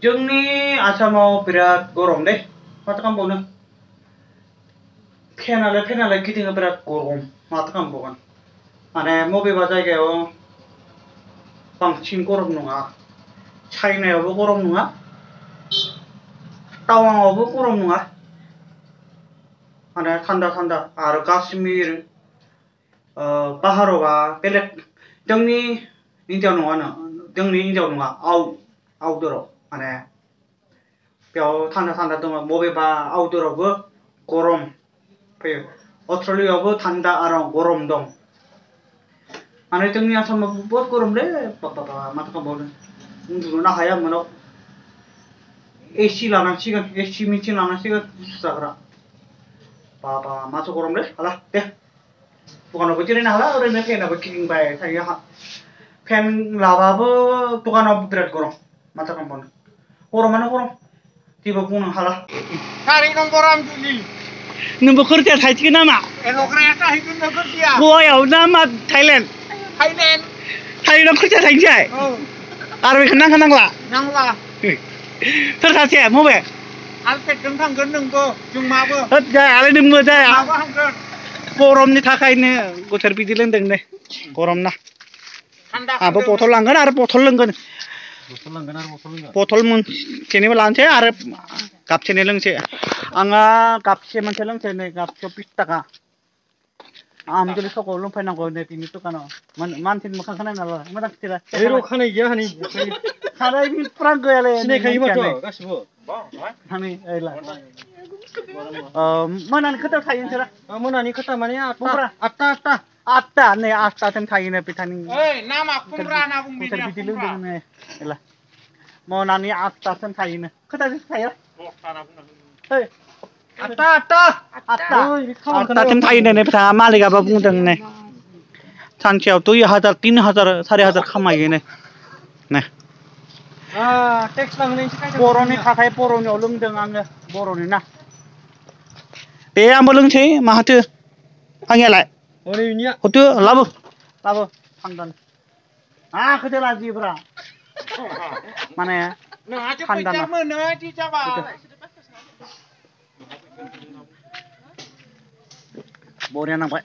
जोंनि आसामाव बिराद गरम दे माथो खालामबावनो फेनालाय गिदिङो बिराद गरम माथो खालामबावगोन माने बबेबा जायगायाव बांसिन गरम नङा चाइनायावबो गरम नङा टावाङावबो गरम नङा माने थान्दा आरो काश्मीर पाहारावबा बेलेग जोंनि इन्डियाव नङा आउटडोराव माने बेयाव थान्दा दङ बबेबा आउटडोरावबो गरम फैयो अस्ट्रेलियायावबो थान्दा आरो गरम दं माने जोंनि आसामाव बहुत गरमलै बाबा माथो खालामबावनो उन्दुनोनो हाया मोनाव एसि लानांसिगोन एसि मेचिन लानांसिगोन गुसु जाग्रा बाबा माथो गरमलै हाला दे दखानावबो जिरायनो हाला ओरैनो फेनाबो गिदिंबाय थायो फेन लाबाबो दखानाव बिराद गरम माथो खालामबावनो गरमानो गरम जेबो बुंनो हाला Cari nomor Juli. नोंबो खोरथिया थाइसिगोन नामा Kereta itu nomor dia. गवायाव ना मा थाइलेण्ड Thailand. थाइलेण्डआव खोरथिया थाइनोसै Oh, आरो बेखौ नांला yang lah. सोर सासे मबे Alpet kentang gendeng ko, cuma apa? होद जायालै नोंबो जाया Apa hangker? गरमनि थाखायनो बोथोर बिदि लोंदों दे गरम ना Anda आंबो बथल लांगोन आरो बथल लोंगोन बथल मोनसेनिबो लानोसै आरो कापसेनि लोंसै आंहा कापसे मोनसे लोंसै नै कापसेयाव 20 थाखा आं जुदि सकाव लोंफैनांगौ नै बिनि दखानाव मानसिनि मोखांखौ नायना ला मोजां खिथिरा एरो खानाय गैया हानि खानाय बिफ्रा गैयालै सिनायखायो माथो गासिबो हानि ओइला मोनानि खोथायाव थायो नोंसोरा मोनानि खोथा माने बुंब्रा 8 नै 8 थायोनो बिथांनि Hei, nama kumra na bung बोथोर dia. बिदि लोंदों नै एला मोनानि 8 थायोनो खोथाजों थायो ओइ 8 थायोनो नै बिथाङा मालिकआबो बुंदों नै सानसेयाव 2000 3000 4000 खामायो नै टेक्स लांनायसो कायदा बर'नि थाखाय बर'नियाव लोंदों आङो बर'नि ना दे आंबो लोंसै माहाथो आंनियालाय हनै बिनिया हथो लाबो थान्दानो खोथो लाजियोब्रा माने Nah, aja थान्दा ना pecah mana di Jawa. बरिया नांबाय